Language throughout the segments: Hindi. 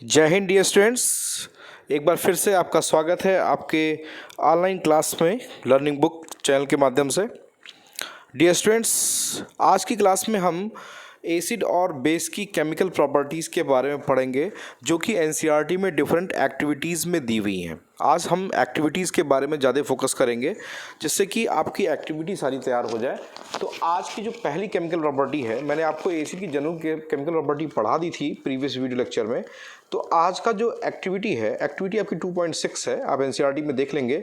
जय हिंद डियर स्टूडेंट्स। एक बार फिर से आपका स्वागत है आपके ऑनलाइन क्लास में लर्निंग बुक चैनल के माध्यम से। डियर स्टूडेंट्स, आज की क्लास में हम एसिड और बेस की केमिकल प्रॉपर्टीज़ के बारे में पढ़ेंगे जो कि एनसीईआरटी में डिफरेंट एक्टिविटीज़ में दी हुई हैं। आज हम एक्टिविटीज़ के बारे में ज़्यादा फोकस करेंगे जिससे कि आपकी एक्टिविटी सारी तैयार हो जाए। तो आज की जो पहली केमिकल प्रॉपर्टी है, मैंने आपको एसिड की जनरल केमिकल प्रॉपर्टी पढ़ा दी थी प्रीवियस वीडियो लेक्चर में। तो आज का जो एक्टिविटी है, एक्टिविटी आपकी 2.6 है, आप एनसीईआरटी में देख लेंगे।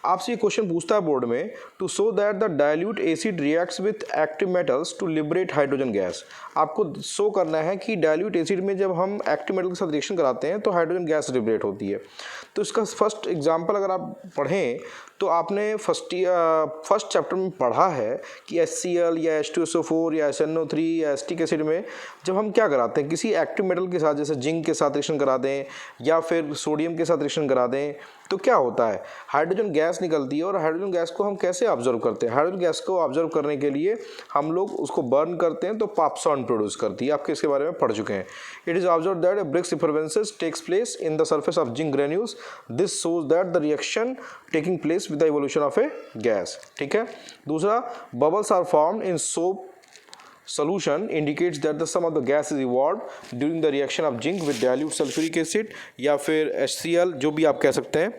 आपसे ये क्वेश्चन पूछता है बोर्ड में, to show that the dilute acid reacts with active metals to liberate hydrogen gas. आपको शो करना है कि डाइल्यूट एसिड में जब हम एक्टिव मेटल के साथ रिएक्शन कराते हैं तो हाइड्रोजन गैस लिबरेट होती है। तो इसका फर्स्ट एग्जाम्पल अगर आप पढ़ें तो आपने फर्स्ट चैप्टर में पढ़ा है कि HCl या H2SO4 या SNO3 या एसिटिक एसिड में जब हम क्या कराते हैं, किसी एक्टिव मेटल के साथ जैसे जिंक के साथ रिएक्शन करा दें या फिर सोडियम के साथ रिएक्शन करा दें तो क्या होता है, हाइड्रोजन गैस निकलती है। और हाइड्रोजन गैस को हम कैसे ऑब्जर्व करते हैं? हाइड्रोजन गैस को ऑब्जर्व करने के लिए हम लोग उसको बर्न करते हैं तो पॉपसॉन प्रोड्यूस करती है। आपके इसके बारे में पढ़ चुके हैं। It is observe that brisk effervescence takes place in the surface of zinc granules. This shows that the reaction taking place with the evolution of a gas. ठीक है। दूसरा, bubbles are formed in soap solution indicates that the sum of the gas is evolved during the reaction of zinc with dilute sulfuric acid या फिर HCl, जो भी आप कह सकते हैं।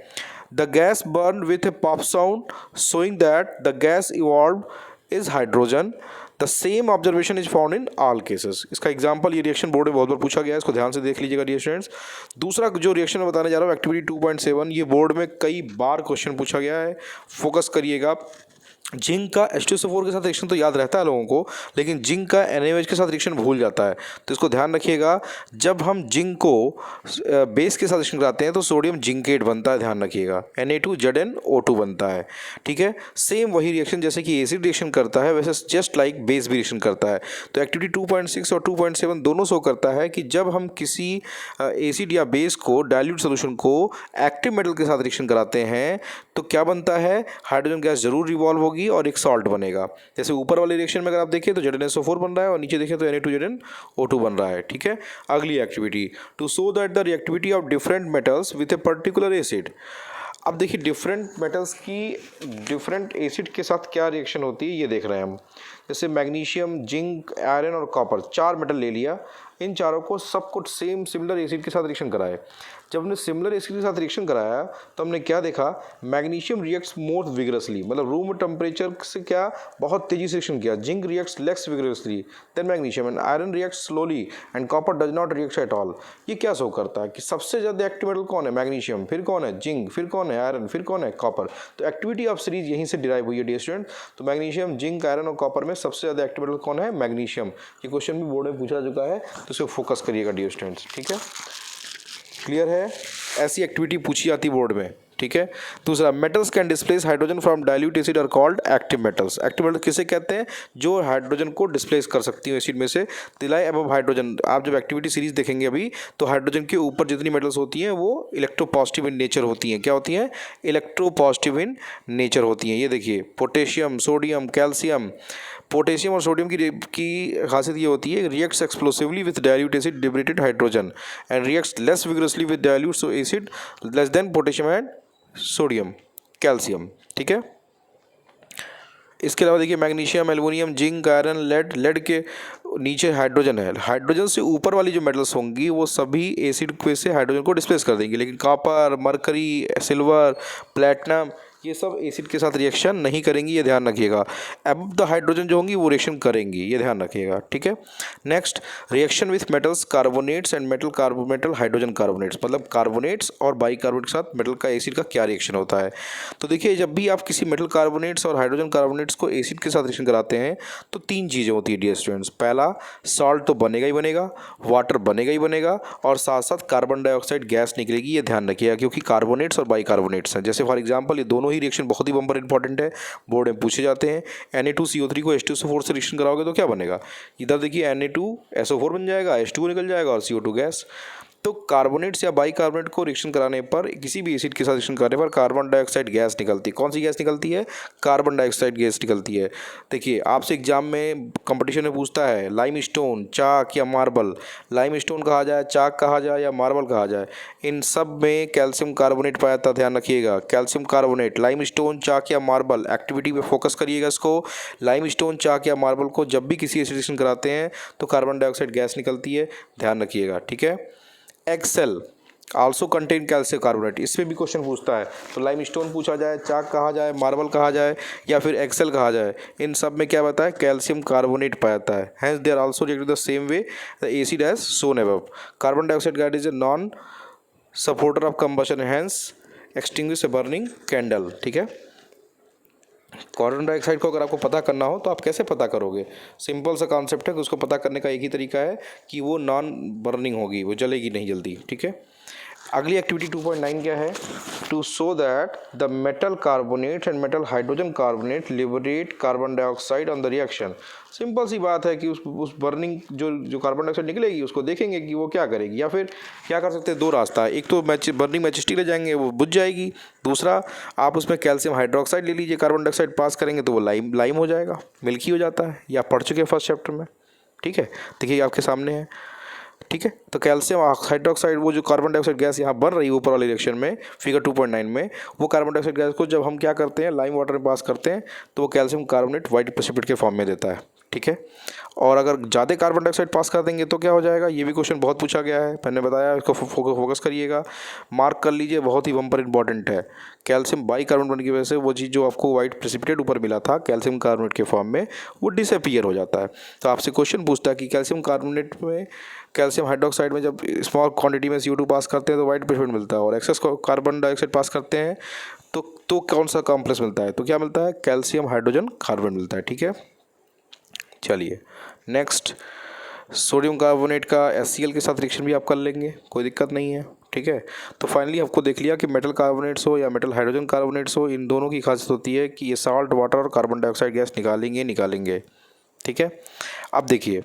The gas burned with a pop sound showing that the gas evolved is hydrogen. The same observation is found in all cases. इसका एग्जाम्पल ये रिएक्शन बोर्ड में बहुत बार पूछा गया है, इसको ध्यान से देख लीजिएगा डियर स्टूडेंट्स। दूसरा जो रिएक्शन मैं बताने जा रहा हूँ, एक्टिविटी 2.7, ये बोर्ड में कई बार क्वेश्चन पूछा गया है, फोकस करिएगा। जिंक का H2SO4 के साथ रिएक्शन तो याद रहता है लोगों को, लेकिन जिंक का NaOH के साथ रिएक्शन भूल जाता है। तो इसको ध्यान रखिएगा, जब हम जिंक को बेस के साथ रिएक्शन कराते हैं तो सोडियम जिंकेट बनता है, ध्यान रखिएगा। Na2ZnO2 बनता है। ठीक है। सेम वही रिएक्शन जैसे कि एसिड रिएक्शन करता है वैसे जस्ट लाइक बेस भी रिएक्शन करता है। तो एक्टिविटी 2.6 और 2.7 दोनों शो करता है कि जब हम किसी एसिड या बेस को डाइल्यूट सोल्यूशन को एक्टिव मेटल के साथ रिएक्शन कराते हैं तो क्या बनता है, हाइड्रोजन गैस जरूर रिवॉल्व होगी और एक सॉल्ट बनेगा। जैसे ऊपर वाले रिएक्शन में अगर आप देखिए तो ZnSO4 बन रहा है और नीचे देखें तो Na2ZnO2 बन रहा है। ठीक है। अगली activity, to show that the reactivity of different metals with a particular acid. अब देखिए डिफरेंट मेटल्स की डिफरेंट एसिड के साथ क्या रिएक्शन होती है ये देख रहे हैं हम। जैसे मैग्नीशियम, जिंक, आयरन और कॉपर, 4 मेटल ले लिया। इन चारों को सबको सेम सिमिलर एसिड के साथ रिएक्शन कराए। जब हमने सिमिलर एसिड के साथ रिएक्शन कराया तो हमने क्या देखा, मैग्नीशियम रिएक्ट्स मोर विगरसली, मतलब रूम टेम्परेचर से क्या बहुत तेजी से रिएक्शन किया। Zinc reacts less vigorously than magnesium and iron reacts slowly and copper does not react at all. ये क्या शो करता है कि सबसे ज़्यादा एक्टिव मेटल कौन है? मैग्नीशियम, फिर कौन है? जिंक, फिर कौन है? आयरन, फिर कौन है? कॉपर। तो एक्टिविटी ऑफ सीरीज यहीं से डिराइव हुई है डियर स्टूडेंट। तो मैग्नीशियम, जिंक, आयरन और कॉपर में सबसे ज़्यादा एक्टिव मेटल कौन है? मैग्नीशियम। ये क्वेश्चन भी बोर्ड में पूछा चुका है तो इसे फोकस करिएगा डियर स्टूडेंट्स। ठीक है, क्लियर है? ऐसी एक्टिविटी पूछी जाती बोर्ड में। ठीक है। दूसरा, metals can displace hydrogen from dilute acid are called active metals. Active metal किसे कहते हैं? जो हाइड्रोजन को डिस्प्लेस कर सकती है एसिड में से। दिलाई अबव हाइड्रोजन, आप जब एक्टिविटी सीरीज देखेंगे अभी तो हाइड्रोजन के ऊपर जितनी मेटल्स होती हैं वो इलेक्ट्रोपॉजिटिव इन नेचर होती हैं। क्या होती हैं? इलेक्ट्रोपॉजिटिव इन नेचर होती हैं। ये देखिए, पोटेशियम, सोडियम, कैल्शियम। पोटेशियम और सोडियम की खासियत ये होती है, reacts explosively with dilute acid liberated hydrogen and reacts less vigorously with dilute so acid less than potassium and sodium, calcium. ठीक है। इसके अलावा देखिए, magnesium, aluminium, zinc, iron, lead के नीचे हाइड्रोजन है। हाइड्रोजन से ऊपर वाली जो मेटल्स होंगी वो सभी एसिड पे से हाइड्रोजन को डिस्प्लेस कर देंगी, लेकिन कॉपर, मरकरी, सिल्वर, प्लेटिनम ये सब एसिड के साथ रिएक्शन नहीं करेंगी, ये ध्यान रखिएगा। अब द हाइड्रोजन जो होंगी वो रिएक्शन करेंगी, ये ध्यान रखिएगा। ठीक है। Next, reaction with metals carbonates and metal hydrogen carbonates, मतलब कार्बोनेट्स और बाइकार्बोनेट के साथ मेटल का एसिड का क्या रिएक्शन होता है। तो देखिए, जब भी आप किसी मेटल कार्बोनेट्स और हाइड्रोजन कार्बोनेट्स को एसिड के साथ रिएक्शन कराते हैं तो 3 चीज़ें होती है डियर स्टूडेंट्स। पहला, सॉल्ट तो बनेगा ही बनेगा, वाटर बनेगा ही बनेगा और साथ साथ कार्बन डाइऑक्साइड गैस निकलेगी, ये ध्यान रखिएगा, क्योंकि कार्बोनेट्स और बाइकार्बोनेट्स हैं। जैसे फॉर एग्जाम्पल ये दोनों ही रिएक्शन बहुत ही बम्पर इंपॉर्टेंट है, बोर्ड में पूछे जाते हैं। Na2CO3 को H2SO4 से रिएक्शन कराओगे तो क्या बनेगा? इधर देखिए Na2SO4 बन जाएगा, H2 निकल जाएगा और CO2 गैस। तो कार्बोनेट्स या बाइकार्बोनेट को रिएक्शन कराने पर, किसी भी एसिड के साथ रिएक्शन कराने पर कार्बन डाइऑक्साइड गैस निकलती है। कौन सी गैस निकलती है? कार्बन डाइऑक्साइड गैस निकलती है। देखिए आपसे एग्जाम में कंपटीशन में पूछता है लाइम स्टोन, चाक या मार्बल। लाइम स्टोन कहा जाए, चाक कहा जाए या मार्बल कहा जाए, इन सब में कैल्शियम कार्बोनेट पाया जाता है। ध्यान रखिएगा, कैल्शियम कार्बोनेट, लाइम स्टोन, चाक या मार्बल। एक्टिविटी पे फोकस करिएगा इसको। लाइम स्टोन, चाक या मार्बल को जब भी किसी एसिड रिएक्शन कराते हैं तो कार्बन डाइऑक्साइड गैस निकलती है, ध्यान रखिएगा, ठीक है। Eggshells also contain calcium carbonate, इसमें भी क्वेश्चन पूछता है। तो लाइम स्टोन पूछा जाए, चाक कहा जाए, मार्बल कहा जाए या फिर एक्सेल कहा जाए, इन सब में क्या बताए? कैल्शियम कार्बोनेट पाया जाता है। Hence they are also reacted the same way the acid as shown above. Carbon dioxide gas is a non supporter of combustion, hence extinguish a burning candle, ठीक है। कार्बन डाइऑक्साइड को अगर आपको पता करना हो तो आप कैसे पता करोगे? सिंपल सा कॉन्सेप्ट है कि उसको पता करने का एक ही तरीका है कि वो नॉन बर्निंग होगी, वो जलेगी नहीं जल्दी, ठीक है। अगली एक्टिविटी 2.9 क्या है? To show that the metal carbonate and metal hydrogen carbonate liberate carbon dioxide on the reaction. Simple सी बात है कि उस बर्निंग जो कार्बन डाइऑक्साइड निकलेगी उसको देखेंगे कि वो क्या करेगी, या फिर क्या कर सकते हैं, दो रास्ता है। एक तो बर्निंग मैच स्टिक ले जाएंगे, वो बुझ जाएगी। दूसरा, आप उसमें कैल्शियम हाइड्रोक्साइड ले लीजिए, कार्बन डाइऑक्साइड पास करेंगे तो वो लाइम हो जाएगा, मिल्की हो जाता है। ये आप पढ़ चुके हैं फर्स्ट चैप्टर में, ठीक है। देखिए आपके सामने है, ठीक है। तो कैल्शियम हाइड्रोक्साइड, वो जो कार्बन डाइऑक्साइड गैस यहाँ बन रही है ऊपर वाले रिएक्शन में, फिगर 2.9 में, वो कार्बन डाइऑक्साइड गैस को जब हम क्या करते हैं, लाइम वाटर में पास करते हैं तो वो कैल्शियम कार्बोनेट वाइट प्रेसिपिटेट के फॉर्म में देता है, ठीक है। और अगर ज़्यादा कार्बन डाइऑक्साइड पास कर देंगे तो क्या हो जाएगा? ये भी क्वेश्चन बहुत पूछा गया है, मैंने बताया, इसको फोकस करिएगा, मार्क कर लीजिए, बहुत ही बम्पर इंपॉर्टेंट है। कैल्शियम बाइकार्बोनेट बनने की वजह से वो चीज़ जो आपको वाइट प्रेसिपिटेट ऊपर मिला था कैल्शियम कार्बोनेट के फॉर्म में, वो डिसअपीयर हो जाता है। तो आपसे क्वेश्चन पूछता है कि कैल्शियम कार्बोनेट में, कैल्शियम हाइड्रोक्साइड में जब स्मॉल क्वांटिटी में CO2 पास करते हैं तो वाइट प्रेसिपिटेट मिलता है, और एक्सेस कार्बन डाइऑक्साइड पास करते हैं तो कौन सा कॉम्प्लेक्स मिलता है? तो क्या मिलता है? कैल्शियम हाइड्रोजन कार्बन मिलता है, ठीक है। चलिए नेक्स्ट, सोडियम कार्बोनेट का HCl के साथ रिएक्शन भी आप कर लेंगे, कोई दिक्कत नहीं है, ठीक है। तो फाइनली आपको देख लिया कि मेटल कार्बोनेट्स हो या मेटल हाइड्रोजन कार्बोनेट्स हो, इन दोनों की खासियत होती है कि ये साल्ट वाटर और कार्बन डाइऑक्साइड गैस निकालेंगे, ठीक है। अब देखिए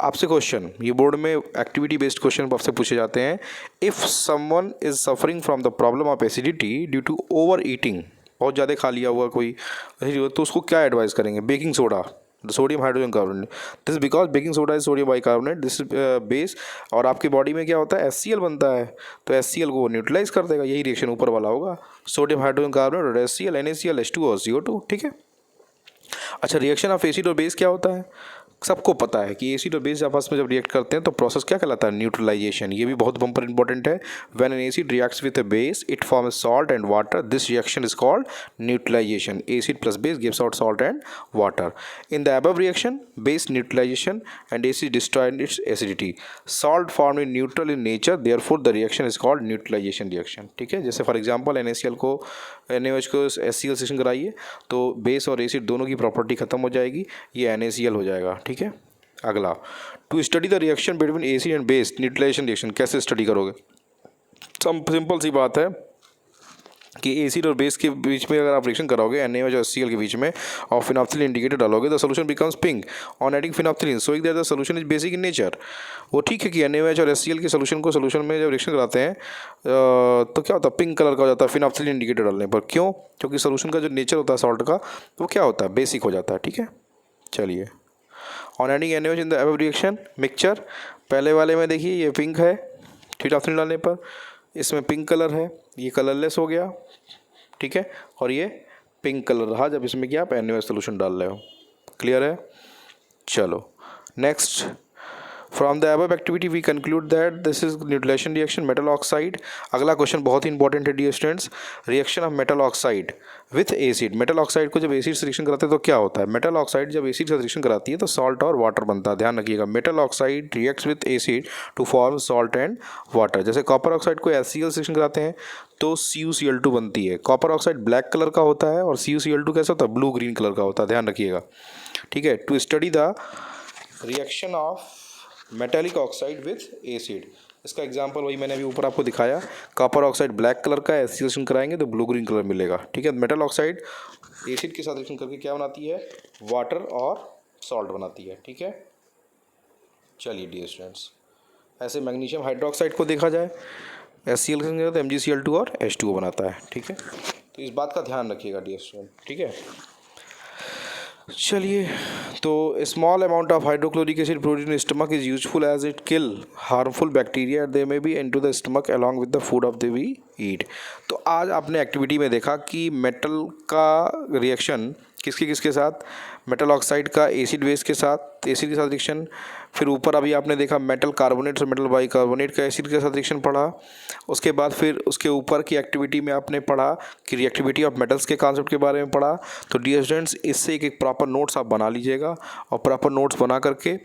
आपसे क्वेश्चन, ये बोर्ड में एक्टिविटी बेस्ड क्वेश्चन आपसे पूछे जाते हैं। If someone is suffering from the problem of acidity due to over eating, बहुत ज़्यादा खा लिया हुआ कोई, तो उसको क्या एडवाइस करेंगे? Baking soda, sodium hydrogen carbonate, this because baking soda is sodium bicarbonate, this base, और आपकी बॉडी में क्या होता है? HCl बनता है, तो HCl को न्यूट्रलाइज कर देगा, यही रिएक्शन ऊपर वाला होगा, सोडियम हाइड्रोजन कार्बोनेट और HCl, NaCl, H2 और CO2, ठीक है। अच्छा, रिएक्शन ऑफ एसिड और बेस क्या होता है? सबको पता है कि एसिड और बेस आपस में जब रिएक्ट करते हैं तो प्रोसेस क्या कहलाता है? न्यूट्रलाइजेशन। ये भी बहुत बम्पर इंपॉर्टेंट है। When an acid reacts with a base it forms salt and water, this reaction is called neutralisation. Acid plus base gives out salt and water. In the above reaction base neutralisation and acid destroyed its acidity, salt form in neutral in nature, therefore the reaction is called neutralisation reaction, ठीक है। जैसे फॉर एग्जांपल NaCl को NaOH को HCl सेक्शन कराइए तो बेस और एसिड दोनों की प्रॉपर्टी खत्म हो जाएगी, ये NaCl हो जाएगा, ठीक है। अगला, to study the reaction between acid and base neutralisation reaction, कैसे स्टडी करोगे? सिंपल सी बात है कि एसिड और बेस के बीच में अगर आप रिएक्शन कराओगे NaOH और HCl के बीच में और फिनोप्सिलिन इंडिकेटर डालोगे, the solution becomes pink on adding phenolphthalein, showing that the solution is basic in nature. वो ठीक है कि NaOH और HCl के सोल्यूशन में जब रिएक्शन कराते हैं तो क्या होता है? पिंक कलर का हो जाता है फिनोप्सिलिन इंडिकेटर डालने पर। क्यों? क्योंकि सोल्यूशन का जो नेचर होता है सॉल्ट का, वो क्या होता है? बेसिक हो जाता है, ठीक है। चलिए, on adding NaOH in the above reaction mixture, पहले वाले में देखिए ये पिंक है, फिनोप्सिलिन डालने पर इसमें पिंक कलर है, ये कलरलेस हो गया, ठीक है, और ये पिंक कलर रहा जब इसमें क्या आप NaOH सोल्यूशन डाल रहे हो। क्लियर है? चलो next, from the above activity we conclude that this is neutralisation reaction metal oxide. अगला क्वेश्चन बहुत ही इंपॉर्टेंट है dear students, reaction of metal oxide with acid. Metal oxide को जब एसिड से रिएक्शन कराते हैं तो क्या होता है? मेटल ऑक्साइड जब एसिड से रिएक्शन कराती है तो सॉल्ट और वाटर बनता है, ध्यान रखिएगा। Metal oxide reacts with acid to form salt and water. जैसे कॉपर ऑक्साइड को HCl से रिएक्शन कराते हैं तो CuCl2 बनती है। कॉपर ऑक्साइड ब्लैक कलर का होता है और CuCl2 कैसा होता है? ब्लू ग्रीन कलर का होता है, ध्यान रखिएगा, ठीक है। To study the reaction of metallic oxide with acid, इसका एग्जांपल वही मैंने अभी ऊपर आपको दिखाया। कॉपर ऑक्साइड ब्लैक कलर का, HCl रिएक्शन कराएंगे तो ब्लू ग्रीन कलर मिलेगा, ठीक है। मेटल ऑक्साइड एसिड के साथ रिएक्शन करके क्या बनाती है? वाटर और सॉल्ट बनाती है, ठीक है। चलिए डियर स्टूडेंट्स, ऐसे मैग्नीशियम हाइड्रोक्साइड को देखा जाए HCl के साथ MgCl2 और H2O बनाता है, ठीक है। तो इस बात का ध्यान रखिएगा डियर स्टूडेंट, ठीक है। चलिए, तो small amount of hydrochloric acid protein stomach is useful as it kill harmful bacteria they may be into the stomach along with the food of the we eat. तो आज आपने एक्टिविटी में देखा कि मेटल का रिएक्शन किसके साथ, मेटल ऑक्साइड का एसिड बेस के साथ, एसिड के साथ रिएक्शन। फिर ऊपर अभी आपने देखा मेटल कार्बोनेट और मेटल बाइकार्बोनेट का एसिड के साथ रिएक्शन पढ़ा। उसके बाद फिर उसके ऊपर की एक्टिविटी में आपने पढ़ा कि रिएक्टिविटी ऑफ मेटल्स के कॉन्सेप्ट के बारे में पढ़ा। तो डियर स्टूडेंट्स, इससे एक प्रॉपर नोट्स आप बना लीजिएगा और प्रॉपर नोट्स बना करके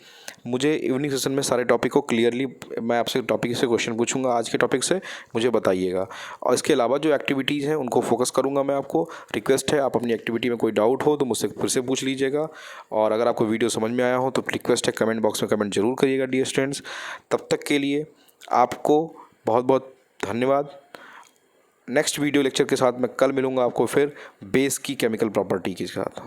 मुझे इवनिंग सेशन में सारे टॉपिक को क्लियरली, मैं आपसे टॉपिक से क्वेश्चन पूछूंगा, आज के टॉपिक से मुझे बताइएगा। और इसके अलावा जो एक्टिविटीज़ हैं उनको फोकस करूंगा मैं। आपको रिक्वेस्ट है, आप अपनी एक्टिविटी में कोई डाउट हो तो मुझसे फिर से पूछ लीजिएगा। और अगर आपको वीडियो समझ में आया हो तो रिक्वेस्ट है कमेंट बॉक्स में कमेंट जरूर करिएगा डियर स्टूडेंट्स। तब तक के लिए आपको बहुत बहुत धन्यवाद। नेक्स्ट वीडियो लेक्चर के साथ मैं कल मिलूँगा आपको फिर बेस की केमिकल प्रॉपर्टी के साथ।